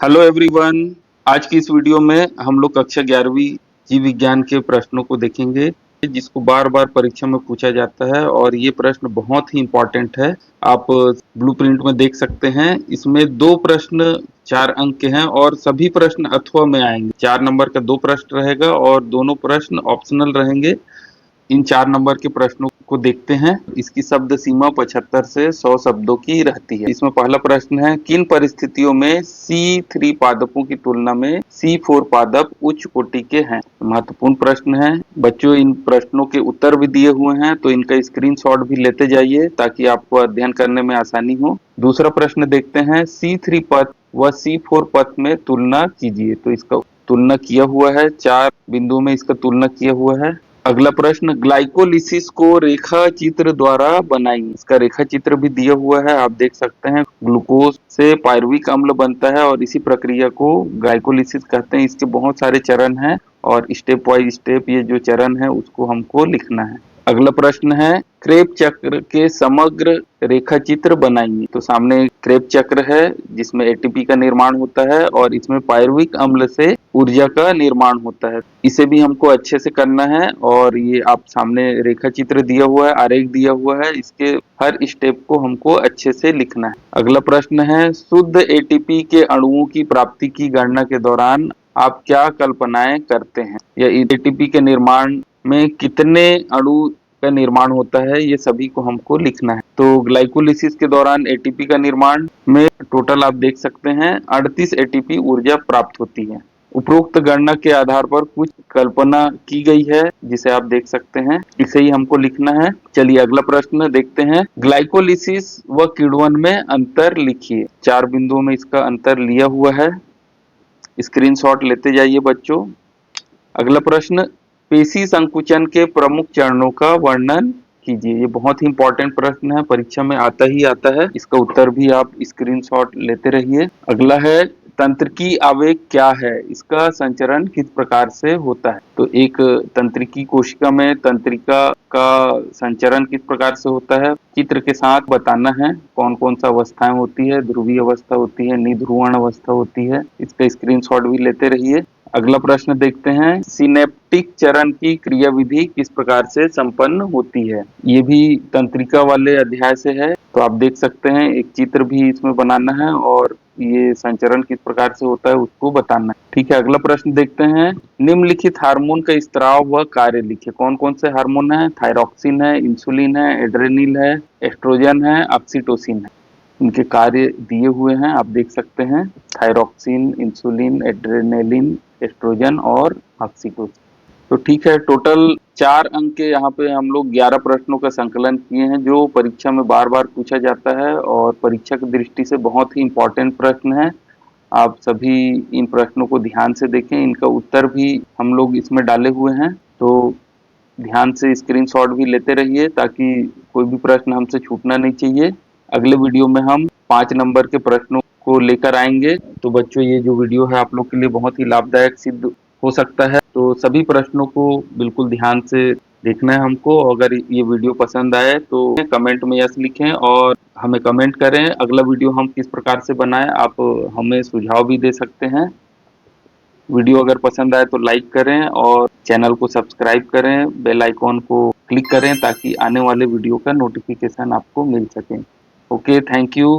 Hello everyone. आज की इस वीडियो में हम लोग कक्षा 11वीं जीव विज्ञान के प्रश्नों को देखेंगे जिसको बार बार परीक्षा में पूछा जाता है और ये प्रश्न बहुत ही इम्पोर्टेंट है। आप ब्लूप्रिंट में देख सकते हैं। इसमें दो प्रश्न 4 अंक के हैं और सभी प्रश्न अथवा में आएंगे। 4 नंबर का दो प्रश्न रहेगा और दोनों प्रश्न ऑप्शनल रहेंगे। इन 4 नंबर के प्रश्नों को देखते हैं। इसकी शब्द सीमा 75 से 100 शब्दों की रहती है। इसमें पहला प्रश्न है, किन परिस्थितियों में C3 पादपों की तुलना में C4 पादप उच्च कोटि के हैं? महत्वपूर्ण प्रश्न है बच्चों। इन प्रश्नों के उत्तर भी दिए हुए हैं तो इनका स्क्रीनशॉट भी लेते जाइए ताकि आपको अध्ययन करने में आसानी हो। दूसरा प्रश्न देखते हैं, C3 पद व C4 पद में तुलना कीजिए। तो इसका तुलना किया हुआ है, 4 बिंदुओं में इसका तुलना किया हुआ है। अगला प्रश्न, ग्लाइकोलिसिस को रेखा चित्र द्वारा बनाइए। इसका रेखा चित्र भी दिया हुआ है, आप देख सकते हैं। ग्लूकोज से पायरुविक अम्ल बनता है और इसी प्रक्रिया को ग्लाइकोलिसिस कहते हैं। इसके बहुत सारे चरण हैं और स्टेप वाइज स्टेप ये जो चरण है उसको हमको लिखना है। अगला प्रश्न है, क्रेब चक्र के समग्र रेखा चित्र बनाइए। तो सामने क्रेब चक्र है जिसमें एटीपी का निर्माण होता है और इसमें पायरुविक अम्ल से ऊर्जा का निर्माण होता है। इसे भी हमको अच्छे से करना है और ये आप सामने रेखा चित्र दिया हुआ है, आरेख दिया हुआ है। इसके हर स्टेप को हमको अच्छे से लिखना है। अगला प्रश्न है, शुद्ध एटीपी के अणुओं की प्राप्ति की गणना के दौरान आप क्या कल्पनाएं करते हैं? या एटीपी के निर्माण में कितने अणु का निर्माण होता है, ये सभी को हमको लिखना है। तो ग्लाइकोलिसिस के दौरान एटीपी का निर्माण में टोटल आप देख सकते हैं 38 एटीपी ऊर्जा प्राप्त होती है। उपरोक्त गणना के आधार पर कुछ कल्पना की गई है जिसे आप देख सकते हैं, इसे ही हमको लिखना है। चलिए अगला प्रश्न देखते हैं, ग्लाइकोलिसिस व किण्वन में अंतर लिखिए। 4 बिंदुओं में इसका अंतर लिया हुआ है, स्क्रीनशॉट लेते जाइए बच्चों। अगला प्रश्न, पेशी संकुचन के प्रमुख चरणों का वर्णन कीजिए। ये बहुत ही इंपॉर्टेंट प्रश्न है, परीक्षा में आता ही आता है। इसका उत्तर भी आप स्क्रीनशॉट लेते रहिए। अगला है, तंत्रिकी आवेग क्या है? इसका संचरण किस प्रकार से होता है? तो एक तंत्रिकी कोशिका में तंत्रिका का संचरण किस प्रकार से होता है चित्र के साथ बताना है। कौन कौन सा अवस्थाएं होती है, ध्रुवीय अवस्था होती है, निध्रुवण अवस्था होती है। इसका स्क्रीनशॉट भी लेते रहिए। अगला प्रश्न देखते हैं, सिनेप्टिक चरण की क्रियाविधि किस प्रकार से संपन्न होती है? ये भी तंत्रिका वाले अध्याय से है, तो आप देख सकते हैं। एक चित्र भी इसमें बनाना है और ये संचरण किस प्रकार से होता है उसको बताना है। ठीक है, अगला प्रश्न देखते हैं, निम्नलिखित हार्मोन का स्त्राव व कार्य लिखिए। कौन कौन से हार्मोन है? थायरॉक्सिन है, इंसुलिन है, एड्रेनिल है, एस्ट्रोजन है, ऑक्सीटोसिन है। इनके कार्य दिए हुए हैं, आप देख सकते हैं। थायरॉक्सिन, इंसुलिन, एड्रेनालिन, एस्ट्रोजन और ऑक्सीटोसिन। तो ठीक है, टोटल 4 अंक के यहाँ पे हम लोग 11 प्रश्नों का संकलन किए हैं जो परीक्षा में बार बार पूछा जाता है और परीक्षा की दृष्टि से बहुत ही इम्पोर्टेंट प्रश्न है। आप सभी इन प्रश्नों को ध्यान से देखें, इनका उत्तर भी हम लोग इसमें डाले हुए हैं, तो ध्यान से स्क्रीनशॉट भी लेते रहिए ताकि कोई भी प्रश्न हमसे छूटना नहीं चाहिए। अगले वीडियो में हम 5 नंबर के प्रश्नों को लेकर आएंगे। तो बच्चों, ये जो वीडियो है आप लोग के लिए बहुत ही लाभदायक सिद्ध हो सकता है, तो सभी प्रश्नों को बिल्कुल ध्यान से देखना है हमको। अगर ये वीडियो पसंद आए तो कमेंट में यस लिखें और हमें कमेंट करें अगला वीडियो हम किस प्रकार से बनाएं। आप हमें सुझाव भी दे सकते हैं। वीडियो अगर पसंद आए तो लाइक करें और चैनल को सब्सक्राइब करें, बेल आइकॉन को क्लिक करें ताकि आने वाले वीडियो का नोटिफिकेशन आपको मिल सके। Okay, thank you.